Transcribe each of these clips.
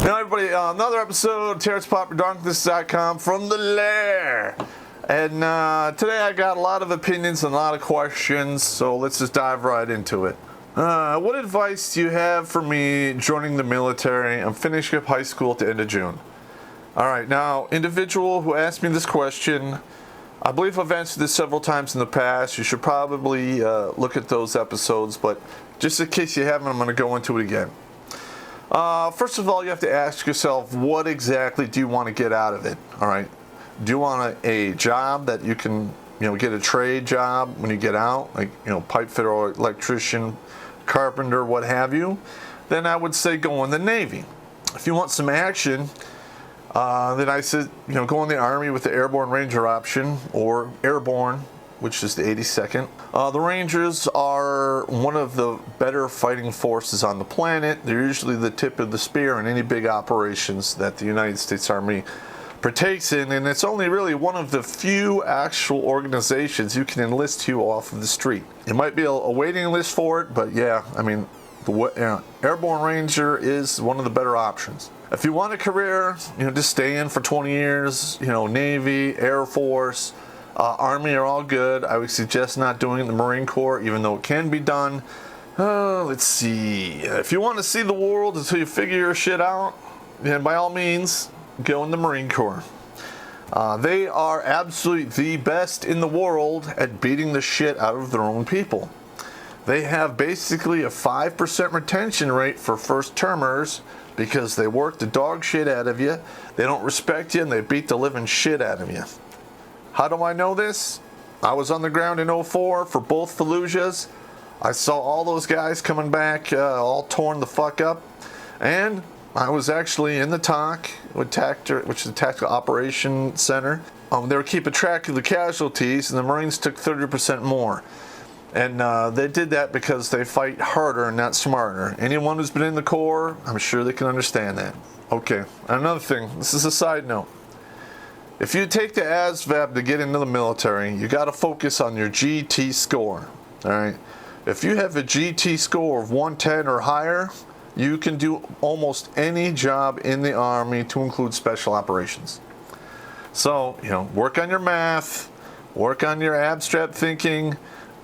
Now everybody, another episode of Redonkulas.com from the Lair. And today I got a lot of opinions and a lot of questions, so let's just dive right into it. What advice do you have for me joining the military? I'm finishing up high school at the end of June. Alright, now, individual who asked me this question, I believe I've answered this several times in the past. You should probably look at those episodes, but just in case you haven't, I'm going to go into it again. First of all, you have to ask yourself, what exactly do you want to get out of it? All right. Do you want a job that you can, get a trade job when you get out, like, pipe fitter or electrician, carpenter, what have you? Then I would say go in the Navy. If you want some action, then I said, go in the Army with the Airborne Ranger option, or Airborne, which is the 82nd. The Rangers are one of the better fighting forces on the planet. They're usually the tip of the spear in any big operations that the United States Army partakes in, and it's only really one of the few actual organizations you can enlist to off of the street. It might be a waiting list for it, but yeah, I mean, the Airborne Ranger is one of the better options. If you want a career, just stay in for 20 years, Navy, Air Force, Army are all good. I would suggest not doing the Marine Corps, even though it can be done. Let's see. If you want to see the world until you figure your shit out, then by all means, go in the Marine Corps. They are absolutely the best in the world at beating the shit out of their own people. They have basically a 5% retention rate for first-termers because they work the dog shit out of you, they don't respect you, and they beat the living shit out of you. How do I know this? I was on the ground in 2004 for both Fallujahs. I saw all those guys coming back all torn the fuck up. And I was actually in the TOC, which is the Tactical Operations Center. They were keeping track of the casualties, and the Marines took 30% more. And they did that because they fight harder and not smarter. Anyone who's been in the Corps, I'm sure they can understand that. Okay, another thing. This is a side note. If you take the ASVAB to get into the military, you got to focus on your GT score. All right. If you have a GT score of 110 or higher, you can do almost any job in the Army, to include special operations. So, work on your math, work on your abstract thinking,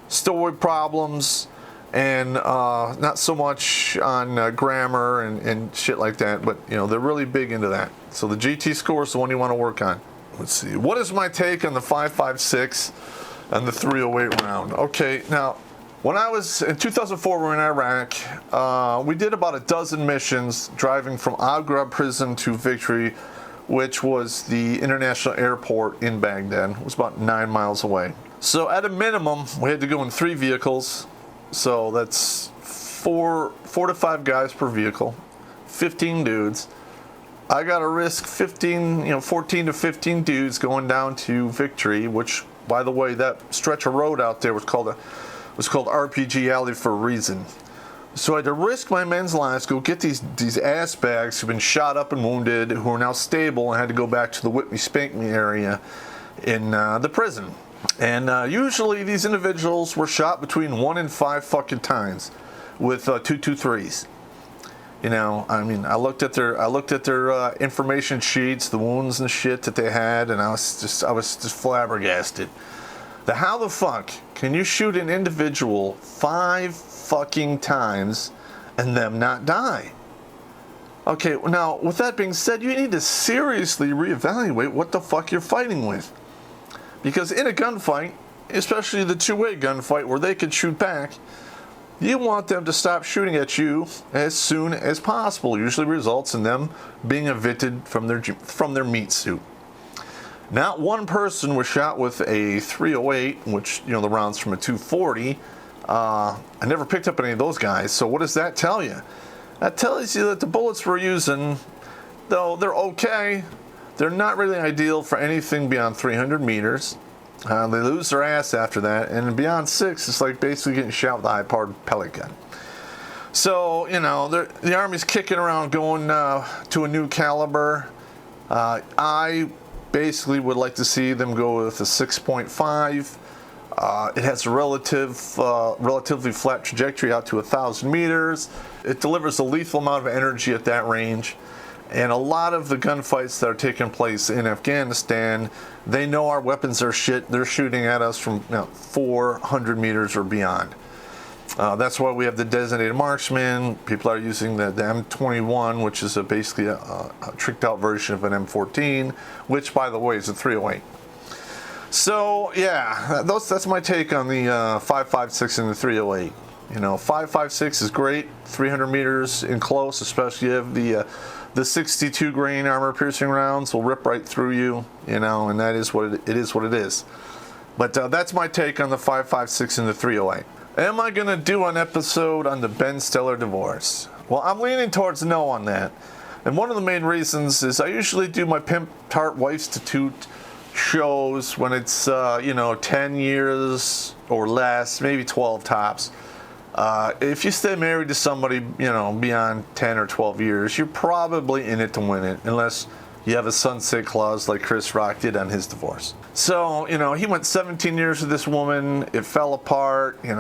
story problems, and not so much on grammar and shit like that, but they're really big into that. So the GT score is the one you want to work on. Let's see. What is my take on the 5.56 and the 308 round? Okay, now, when I was in 2004, we were in Iraq. We did about a dozen missions driving from Abu Ghraib prison to Victory, which was the international airport in Baghdad. It was about 9 miles away. So at a minimum, we had to go in 3 vehicles. So that's 4 to 5 guys per vehicle, 15 dudes. I got to risk 14 to 15 dudes going down to Victory, which, by the way, that stretch of road out there was called RPG Alley for a reason. So I had to risk my men's lives, go get these ass bags who've been shot up and wounded, who are now stable, and had to go back to the Whip Me Spank Me area in the prison. And usually these individuals were shot between 1 and 5 fucking times with 223s. I looked at their information sheets, the wounds and shit that they had, and I was just flabbergasted. How the fuck can you shoot an individual 5 fucking times and them not die? Okay, now with that being said, you need to seriously reevaluate what the fuck you're fighting with. Because in a gunfight, especially the two-way gunfight where they can shoot back, you want them to stop shooting at you as soon as possible. Usually results in them being evicted from their meat suit. Not one person was shot with a 308, which, the rounds from a 240. I never picked up any of those guys. So what does that tell you? That tells you that the bullets we're using, though they're okay, they're not really ideal for anything beyond 300 meters. They lose their ass after that, and beyond 6, it's like basically getting shot with a high-powered pellet gun. So, the Army's kicking around going to a new caliber. I basically would like to see them go with a 6.5. It has a relatively flat trajectory out to 1,000 meters. It delivers a lethal amount of energy at that range. And a lot of the gunfights that are taking place in Afghanistan, they know our weapons are shit. They're shooting at us from 400 meters or beyond. That's why we have the designated marksman. People are using the M21, which is basically a tricked out version of an M14, which, by the way, is a 308. So, yeah, that's my take on the 5.56 and the 308. 5.56 is great, 300 meters in close, especially if the 62 grain armor piercing rounds will rip right through you, and that is what it is. What it is. But that's my take on the 5.56 and the 308. Am I going to do an episode on the Ben Stiller divorce? Well, I'm leaning towards no on that. And one of the main reasons is I usually do my Pimp Tart Wife's to Toot shows when it's, 10 years or less, maybe 12 tops. If you stay married to somebody, beyond 10 or 12 years, you're probably in it to win it, unless you have a sunset clause like Chris Rock did on his divorce. So, he went 17 years with this woman. It fell apart, it's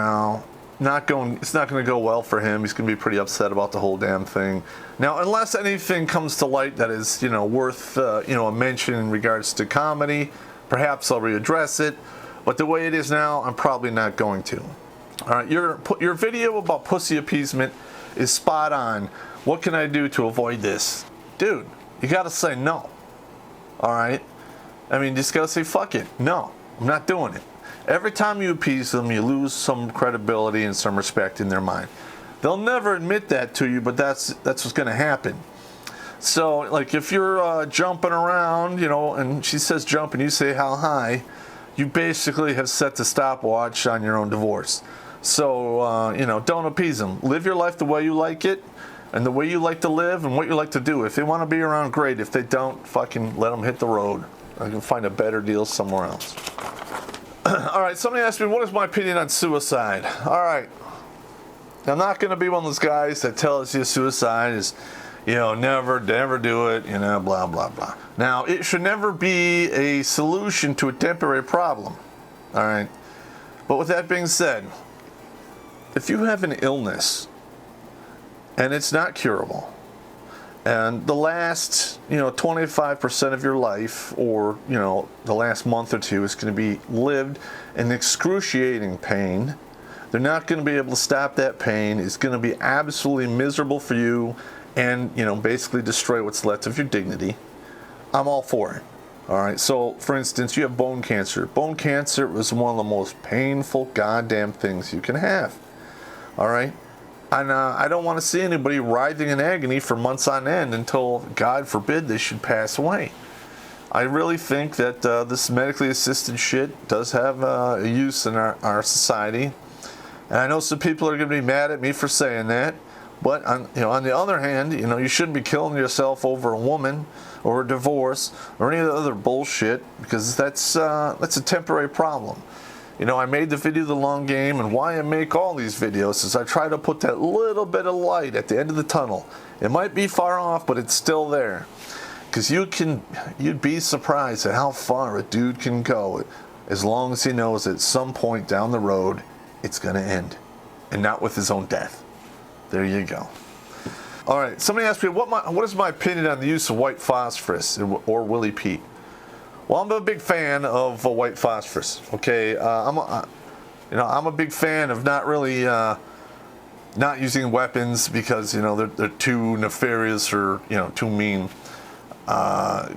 not going to go well for him. He's going to be pretty upset about the whole damn thing. Now, unless anything comes to light that is, worth, a mention in regards to comedy, perhaps I'll readdress it. But the way it is now, I'm probably not going to. All right, your video about pussy appeasement is spot on. What can I do to avoid this? Dude, you got to say no. All right? Just got to say, fuck it. No, I'm not doing it. Every time you appease them, you lose some credibility and some respect in their mind. They'll never admit that to you, but that's what's going to happen. So, like, if you're jumping around, and she says jump and you say how high, you basically have set the stopwatch on your own divorce. So, don't appease them. Live your life the way you like it and the way you like to live and what you like to do. If they want to be around, great. If they don't, fucking let them hit the road. I can find a better deal somewhere else. All right, somebody asked me, what is my opinion on suicide? All right. I'm not going to be one of those guys that tells you suicide is, never do it, blah, blah, blah. Now, it should never be a solution to a temporary problem. All right. But with that being said, if you have an illness and it's not curable, and the last, 25% of your life or, the last month or two is going to be lived in excruciating pain, they're not going to be able to stop that pain. It's going to be absolutely miserable for you and, basically destroy what's left of your dignity. I'm all for it. All right. So, for instance, you have bone cancer. Bone cancer is one of the most painful goddamn things you can have. All right. And I don't want to see anybody writhing in agony for months on end until, God forbid, they should pass away. I really think that this medically assisted shit does have a use in our society. And I know some people are going to be mad at me for saying that. But, on the other hand, you shouldn't be killing yourself over a woman or a divorce or any other bullshit, because that's a temporary problem. I made the video The Long Game, and why I make all these videos is I try to put that little bit of light at the end of the tunnel. It might be far off, but it's still there. Because you'd be surprised at how far a dude can go as long as he knows at some point down the road it's going to end. And not with his own death. There you go. All right, somebody asked me, what is my opinion on the use of white phosphorus or Willie Pete? Well, I'm a big fan of white phosphorus. Okay, I'm a big fan of not really not using weapons because they're too nefarious or too mean.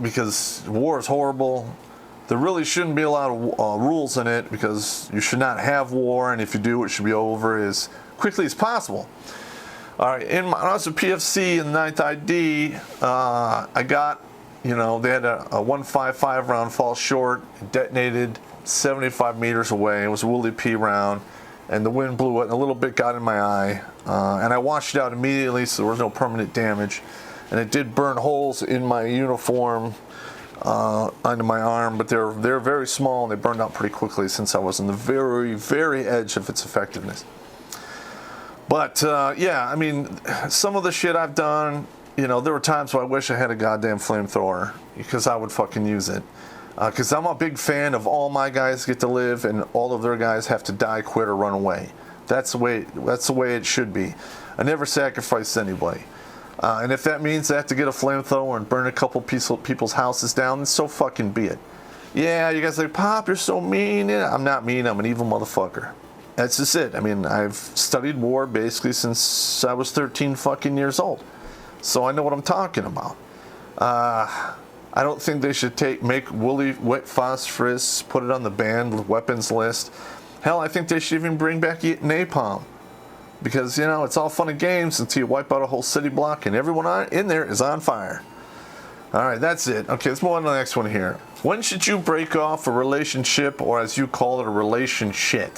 Because war is horrible. There really shouldn't be a lot of rules in it because you should not have war, and if you do, it should be over as quickly as possible. All right, when I was at PFC in the 9th ID, I got. They had a 155 round fall short, detonated 75 meters away. It was a Willie P round, and the wind blew it, and a little bit got in my eye. And I washed it out immediately, so there was no permanent damage. And it did burn holes in my uniform under my arm, but they're very small, and they burned out pretty quickly since I was on the very, very edge of its effectiveness. But, some of the shit I've done, there were times where I wish I had a goddamn flamethrower because I would fucking use it. Because I'm a big fan of all my guys get to live and all of their guys have to die, quit, or run away. That's the way it should be. I never sacrificed anybody. And if that means I have to get a flamethrower and burn a couple people's houses down, then so fucking be it. Yeah, you guys are like, Popp, you're so mean. Yeah, I'm not mean. I'm an evil motherfucker. That's just it. I mean, I've studied war basically since I was 13 fucking years old. So I know what I'm talking about. I don't think they should make woolly wet phosphorus, put it on the banned weapons list. Hell, I think they should even bring back napalm. Because, you know, it's all fun and games until you wipe out a whole city block and everyone in there is on fire. All right, that's it. Okay, let's move on to the next one here. When should you break off a relationship, or as you call it, a relationship?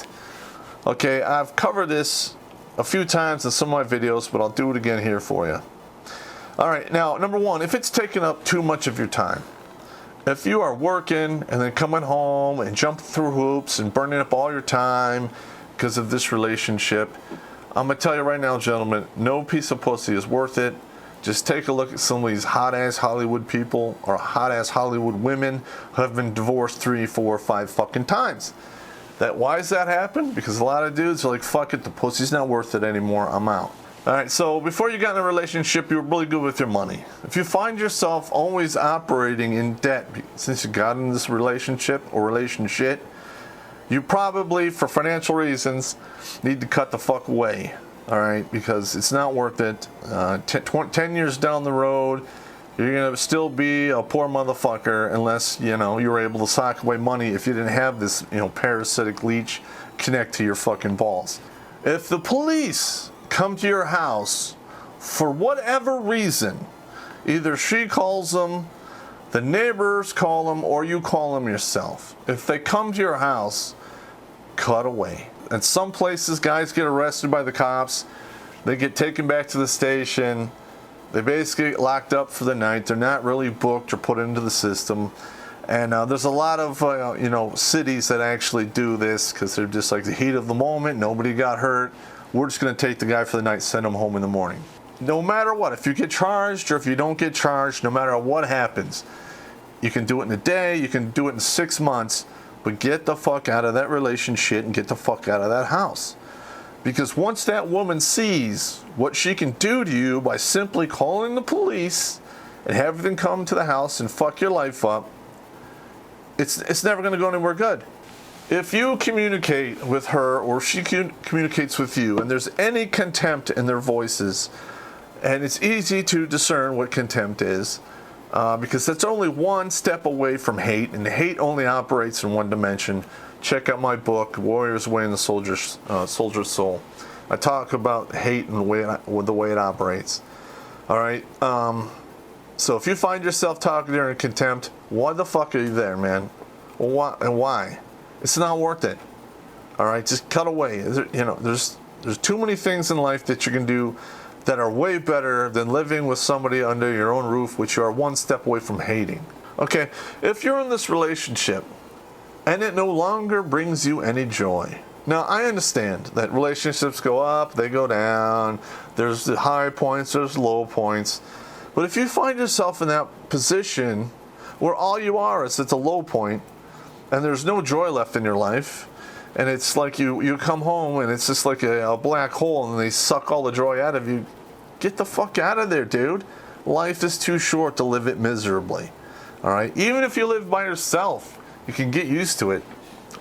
Okay, I've covered this a few times in some of my videos, but I'll do it again here for you. All right, now, number one, if it's taking up too much of your time, if you are working and then coming home and jumping through hoops and burning up all your time because of this relationship, I'm going to tell you right now, gentlemen, no piece of pussy is worth it. Just take a look at some of these hot-ass Hollywood people or hot-ass Hollywood women who have been divorced 3, 4, 5 fucking times. Why does that happen? Because a lot of dudes are like, fuck it, the pussy's not worth it anymore, I'm out. Alright, so before you got in a relationship, you were really good with your money. If you find yourself always operating in debt since you got in this relationship or relationship, you probably, for financial reasons, need to cut the fuck away. Alright, because it's not worth it. 10 years down the road, you're going to still be a poor motherfucker unless, you know, you were able to sock away money if you didn't have this, you know, parasitic leech connect to your fucking balls. If the police come to your house for whatever reason, either she calls them, the neighbors call them, or you call them yourself. If they come to your house, cut away. And some places, guys get arrested by the cops. They get taken back to the station. They basically get locked up for the night. They're not really booked or put into the system. And there's a lot of, you know, cities that actually do this because they're just like the heat of the moment. Nobody got hurt. We're just going to take the guy for the night, send him home in the morning. No matter what, if you get charged or if you don't get charged, no matter what happens, you can do it in a day, you can do it in 6 months, but get the fuck out of that relationship and get the fuck out of that house. Because once that woman sees what she can do to you by simply calling the police and having them come to the house and fuck your life up, it's never going to go anywhere good. If you communicate with her or she communicates with you and there's any contempt in their voices, and it's easy to discern what contempt is, because that's only one step away from hate, and hate only operates in one dimension. Check out my book, Warrior's Way in the Soldier's Soul. I talk about hate and the way it operates. All right. So if you find yourself talking to her in contempt, why the fuck are you there, man? Well, why? It's not worth it. All right, just cut away. There's too many things in life that you can do that are way better than living with somebody under your own roof, which you are one step away from hating. Okay, if you're in this relationship and it no longer brings you any joy. Now, I understand that relationships go up, they go down. There's the high points, there's low points. But if you find yourself in that position where all you are is at the low point, and there's no joy left in your life, and it's like you come home and it's just like a black hole and they suck all the joy out of you, get the fuck out of there, dude. Life is too short to live it miserably. All right? Even if you live by yourself, you can get used to it.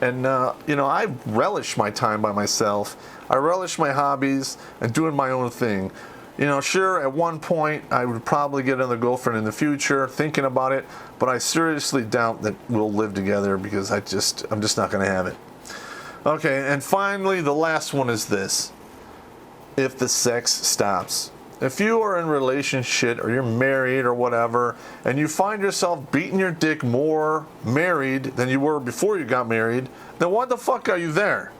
And, I relish my time by myself. I relish my hobbies and doing my own thing. Sure, at one point, I would probably get another girlfriend in the future, thinking about it, but I seriously doubt that we'll live together because I'm just not going to have it. Okay, and finally, the last one is this. If the sex stops. If you are in a relationship or you're married or whatever, and you find yourself beating your dick more married than you were before you got married, then why the fuck are you there?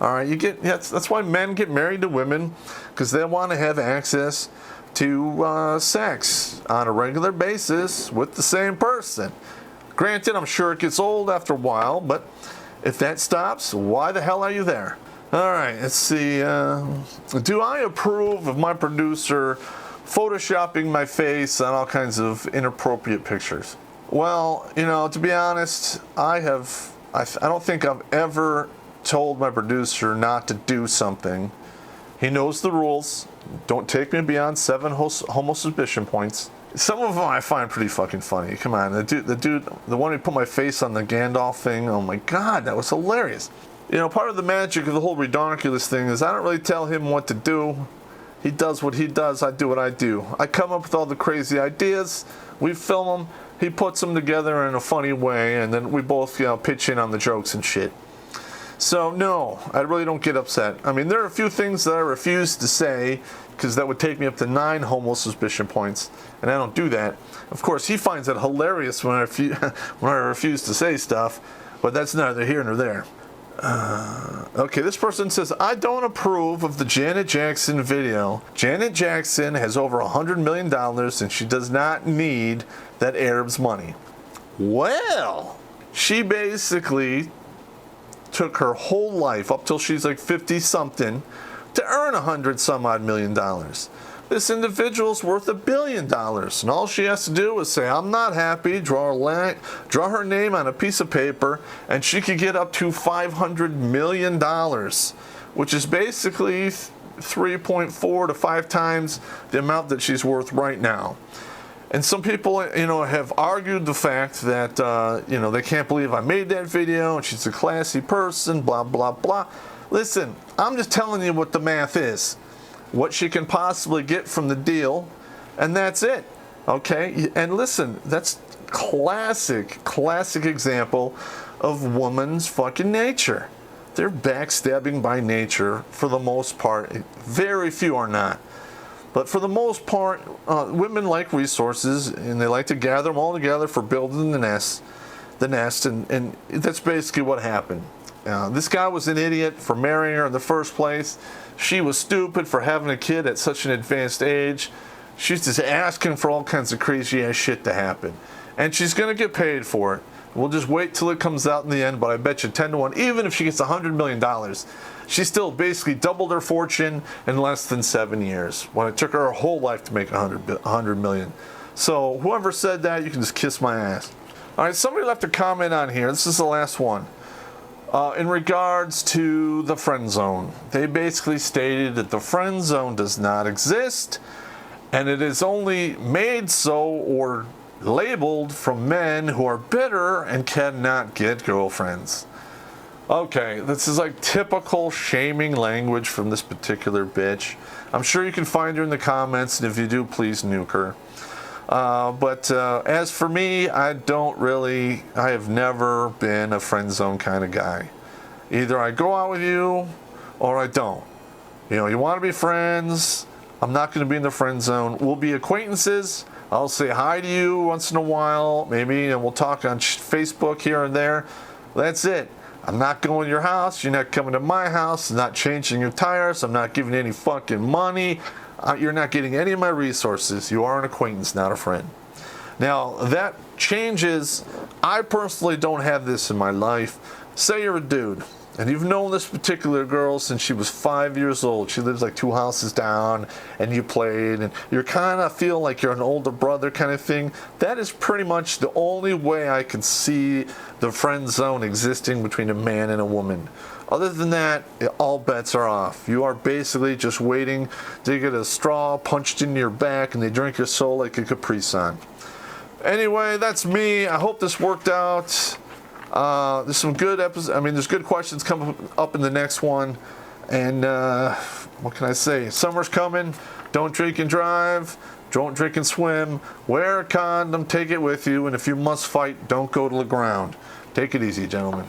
All right, that's why men get married to women, because they want to have access to sex on a regular basis with the same person. Granted, I'm sure it gets old after a while, but if that stops, why the hell are you there? All right, let's see. Do I approve of my producer photoshopping my face on all kinds of inappropriate pictures? Well, to be honest, I don't think I've ever told my producer not to do something. He knows the rules. Don't take me beyond 7 homo suspicion points. Some of them I find pretty fucking funny. Come on, the one who put my face on the Gandalf thing. Oh my God, that was hilarious. You know, part of the magic of the whole Redonkulas thing is I don't really tell him what to do. He does what he does, I do what I do. I come up with all the crazy ideas, we film them, he puts them together in a funny way, and then we both, you know, pitch in on the jokes and shit. So no, I really don't get upset. I mean, there are a few things that I refuse to say, because that would take me up to 9 homo suspicion points, and I don't do that. Of course, he finds it hilarious when I refuse to say stuff, but that's neither here nor there. Okay, this person says, I don't approve of the Janet Jackson video. Janet Jackson has over $100 million and she does not need that Arab's money. Well, she basically took her whole life up till she's like 50 something to earn $100 million. This individual's worth $1 billion, and all she has to do is say, I'm not happy, draw her name on a piece of paper, and she could get up to $500 million, which is basically 3.4 to 5 times the amount that she's worth right now. And some people, you know, have argued the fact that, you know, they can't believe I made that video, and she's a classy person, blah, blah, blah. Listen, I'm just telling you what the math is. What she can possibly get from the deal, and that's it. Okay? And listen, that's classic example of woman's fucking nature. They're backstabbing by nature for the most part. Very few are not. But for the most part, women like resources, and they like to gather them all together for building the nest, and that's basically what happened. This guy was an idiot for marrying her in the first place. She was stupid for having a kid at such an advanced age. She's just asking for all kinds of crazy ass shit to happen. And she's going to get paid for it. We'll just wait till it comes out in the end, but I bet you 10 to 1, even if she gets $100 million, she still basically doubled her fortune in less than 7 years, when it took her whole life to make $100 million. So whoever said that, you can just kiss my ass. All right, somebody left a comment on here. This is the last one. In regards to the friend zone, they basically stated that the friend zone does not exist, and it is only made so or labeled from men who are bitter and cannot get girlfriends. Okay, this is like typical shaming language from this particular bitch. I'm sure you can find her in the comments, and if you do, please nuke her. But as for me, I have never been a friend zone kind of guy. Either I go out with you or I don't. You know, you want to be friends, I'm not going to be in the friend zone. We'll be acquaintances. I'll say hi to you once in a while, maybe, and we'll talk on Facebook here and there. That's it. I'm not going to your house. You're not coming to my house. I'm not changing your tires. I'm not giving you any fucking money. You're not getting any of my resources. You are an acquaintance, not a friend. Now, that changes. I personally don't have this in my life. Say you're a dude, and you've known this particular girl since she was 5 years old. She lives like 2 houses down, and you played, and you're kind of feel like you're an older brother kind of thing. That is pretty much the only way I can see the friend zone existing between a man and a woman. Other than that, all bets are off. You are basically just waiting to get a straw punched in your back and they drink your soul like a Capri Sun. Anyway, that's me. I hope this worked out. There's some good episodes. I mean, there's good questions coming up in the next one. And what can I say? Summer's coming. Don't drink and drive. Don't drink and swim. Wear a condom. Take it with you. And if you must fight, don't go to the ground. Take it easy, gentlemen.